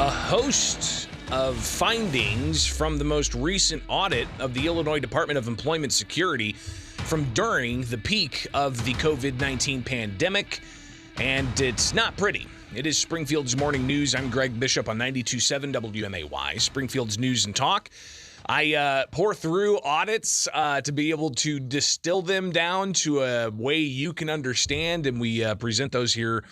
A host of findings from the most recent audit of the Illinois Department of Employment Security from during the peak of the COVID-19 pandemic, and it's not pretty. It is Springfield's Morning News. I'm Greg Bishop on 92.7 WMAY, Springfield's News and Talk. I pour through audits to be able to distill them down to a way you can understand, and we present those here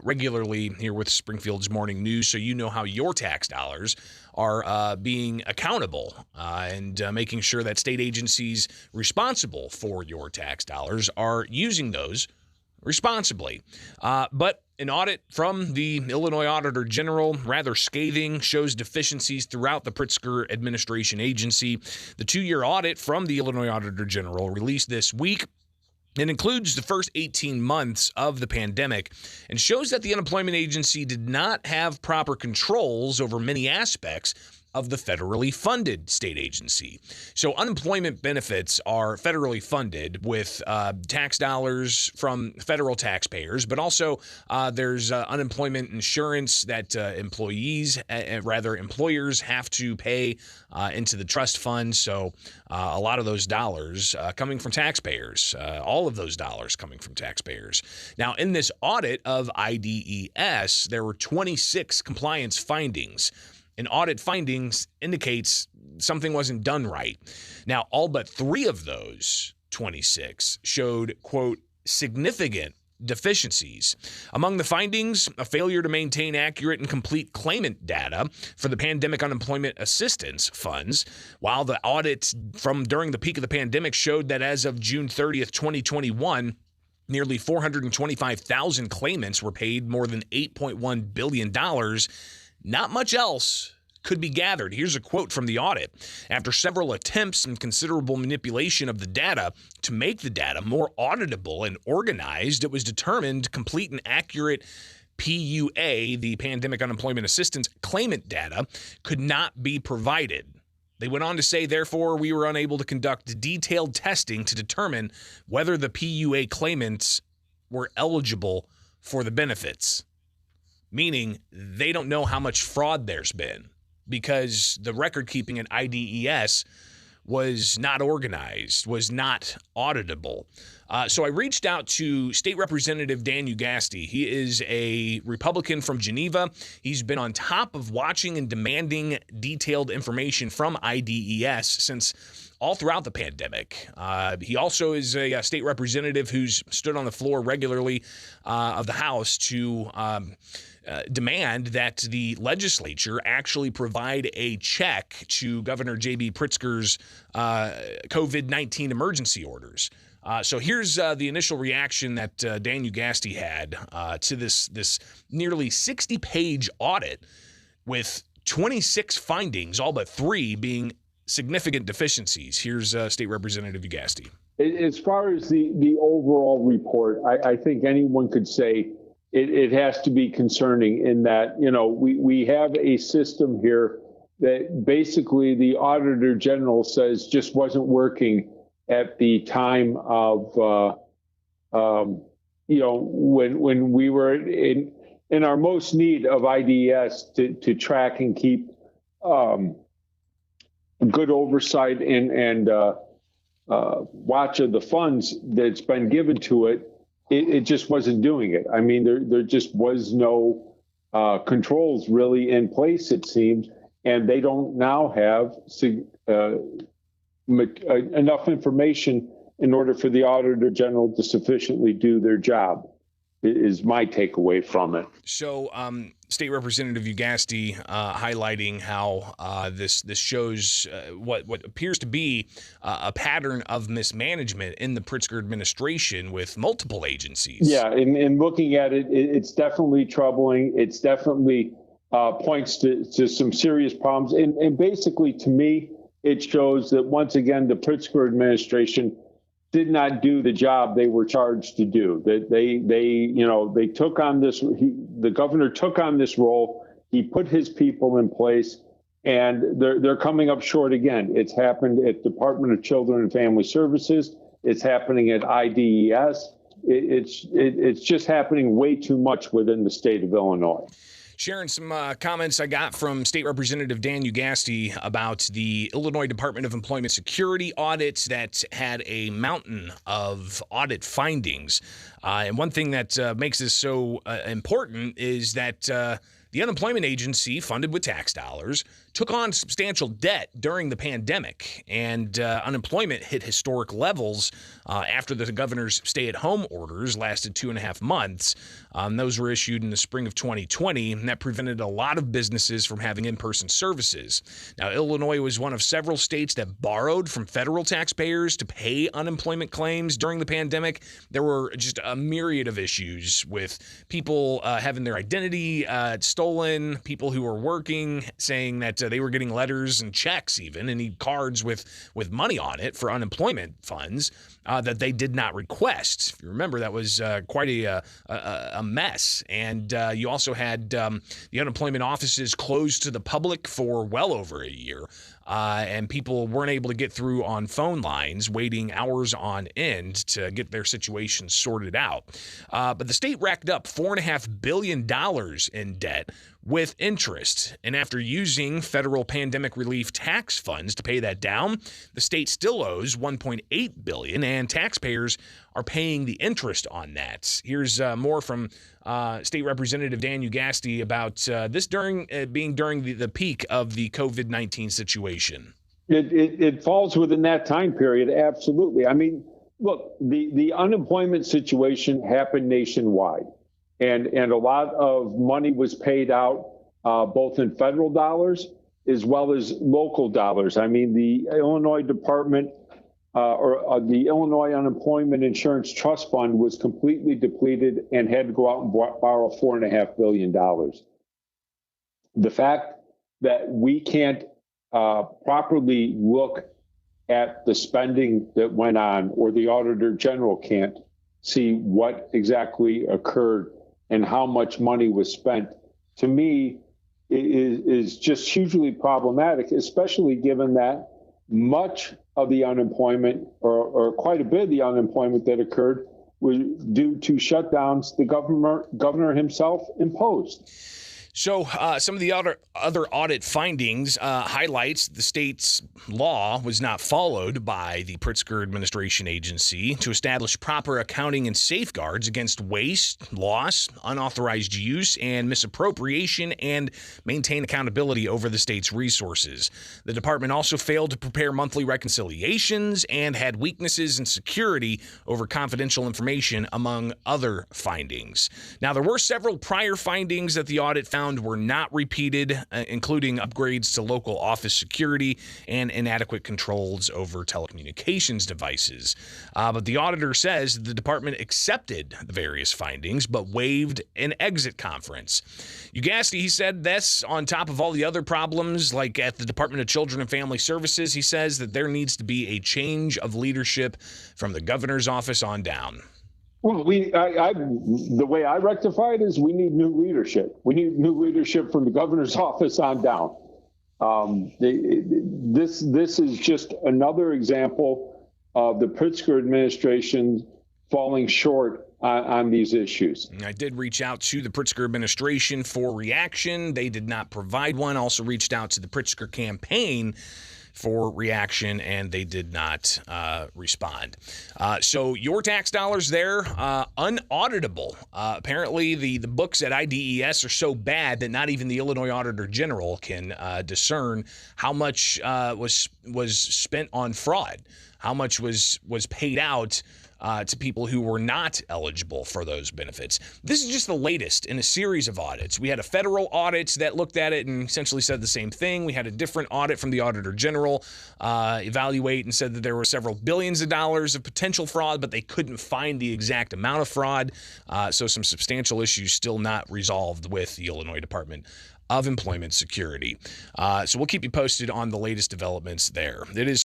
regularly here with Springfield's Morning News, so you know how your tax dollars are being accountable and making sure that state agencies responsible for your tax dollars are using those responsibly. But an audit from the Illinois Auditor General, rather scathing, shows deficiencies throughout the Pritzker administration agency. The 2-year audit from the Illinois Auditor General released this week. It includes the first 18 months of the pandemic and shows that the unemployment agency did not have proper controls over many aspects of the federally funded state agency. So unemployment benefits are federally funded with tax dollars from federal taxpayers, but also there's unemployment insurance that employers have to pay into the trust fund. So a lot of those dollars coming from taxpayers, all of those dollars coming from taxpayers. Now, in this audit of IDES, there were 26 compliance findings. And audit findings indicates something wasn't done right. Now, all but 3 of those 26 showed, quote, significant deficiencies. Among the findings, a failure to maintain accurate and complete claimant data for the pandemic unemployment assistance funds, while the audits from during the peak of the pandemic showed that as of June 30th, 2021, nearly 425,000 claimants were paid more than $8.1 billion. Not much else could be gathered. Here's a quote from the audit. After several attempts and considerable manipulation of the data to make the data more auditable and organized, it was determined complete and accurate PUA, the Pandemic Unemployment Assistance claimant data, could not be provided. They went on to say, therefore, we were unable to conduct detailed testing to determine whether the PUA claimants were eligible for the benefits. Meaning they don't know how much fraud there's been because the record keeping at IDES was not organized, was not auditable. So I reached out to State Representative Dan Ugaste. He is a Republican from Geneva. He's been on top of watching and demanding detailed information from IDES since all throughout the pandemic. He also is a state representative who's stood on the floor regularly of the House to demand that the legislature actually provide a check to Governor J.B. Pritzker's COVID-19 emergency orders. So here's the initial reaction that Dan Ugaste had to this nearly 60-page audit with 26 findings, all but 3 being significant deficiencies. Here's State Representative Ugaste. As far as the overall report, I think anyone could say it has to be concerning in that, you know, we have a system here that basically the Auditor General says just wasn't working at the time of, when we were in our most need of IDS to track and keep good oversight and watch of the funds that's been given to it. It just wasn't doing it. I mean, there just was no controls really in place, it seems, and they don't now have enough information in order for the Auditor General to sufficiently do their job, is my takeaway from it. So State Representative Ugaste highlighting how this shows what appears to be a pattern of mismanagement in the Pritzker administration with multiple agencies. Yeah, and looking at it, it's definitely troubling. It's definitely points to some serious problems. And basically, to me, it shows that, once again, the Pritzker administration did not do the job they were charged to do. That they took on this. The governor took on this role. He put his people in place, and they're coming up short again. It's happened at Department of Children and Family Services. It's happening at IDES. It's just happening way too much within the state of Illinois. Sharing some comments I got from State Representative Dan Ugaste about the Illinois Department of Employment Security audit that had a mountain of audit findings. And one thing that makes this so important is that the unemployment agency, funded with tax dollars, took on substantial debt during the pandemic, and unemployment hit historic levels after the governor's stay-at-home orders lasted 2.5 months. Those were issued in the spring of 2020, and that prevented a lot of businesses from having in-person services. Now, Illinois was one of several states that borrowed from federal taxpayers to pay unemployment claims during the pandemic. There were just a myriad of issues with people having their identity stolen, people who were working saying that they were getting letters and checks even, and cards with money on it for unemployment funds that they did not request. If you remember, that was quite a mess. And you also had the unemployment offices closed to the public for well over a year. And people weren't able to get through on phone lines, waiting hours on end to get their situation sorted out. But the state racked up $4.5 billion in debt with interest. And after using federal pandemic relief tax funds to pay that down, the state still owes $1.8 billion, and taxpayers are paying the interest on that. Here's more from State Representative Dan Ugaste about this being during the peak of the COVID-19 situation. It falls within that time period, absolutely. I mean, look, the unemployment situation happened nationwide, and a lot of money was paid out both in federal dollars as well as local dollars. I mean, the Illinois Department or the Illinois Unemployment Insurance Trust Fund was completely depleted and had to go out and borrow $4.5 billion. The fact that we can't properly look at the spending that went on, or the Auditor General can't see what exactly occurred and how much money was spent, to me, is just hugely problematic, especially given that much of the unemployment, or quite a bit of the unemployment that occurred, was due to shutdowns the governor himself imposed. So some of the other audit findings highlights the state's law was not followed by the Pritzker administration agency to establish proper accounting and safeguards against waste, loss, unauthorized use, and misappropriation, and maintain accountability over the state's resources. The department also failed to prepare monthly reconciliations and had weaknesses in security over confidential information, among other findings. Now, there were several prior findings that the audit found were not repeated, including upgrades to local office security and inadequate controls over telecommunications devices. But the auditor says the department accepted the various findings, but waived an exit conference. Ugaste, he said this on top of all the other problems, like at the Department of Children and Family Services. He says that there needs to be a change of leadership from the governor's office on down. Well, the way I rectify it is we need new leadership. We need new leadership from the governor's office on down. This is just another example of the Pritzker administration falling short on these issues. I did reach out to the Pritzker administration for reaction. They did not provide one. Also reached out to the Pritzker campaign for reaction, and they did not respond. So your tax dollars there, unauditable. Apparently, the books at IDES are so bad that not even the Illinois Auditor General can discern how much was spent on fraud, how much was paid out to people who were not eligible for those benefits. This is just the latest in a series of audits. We had a federal audit that looked at it and essentially said the same thing. We had a different audit from the Auditor General evaluate and said that there were several billions of dollars of potential fraud, but they couldn't find the exact amount of fraud. So some substantial issues still not resolved with the Illinois Department of Employment Security. So we'll keep you posted on the latest developments there. It is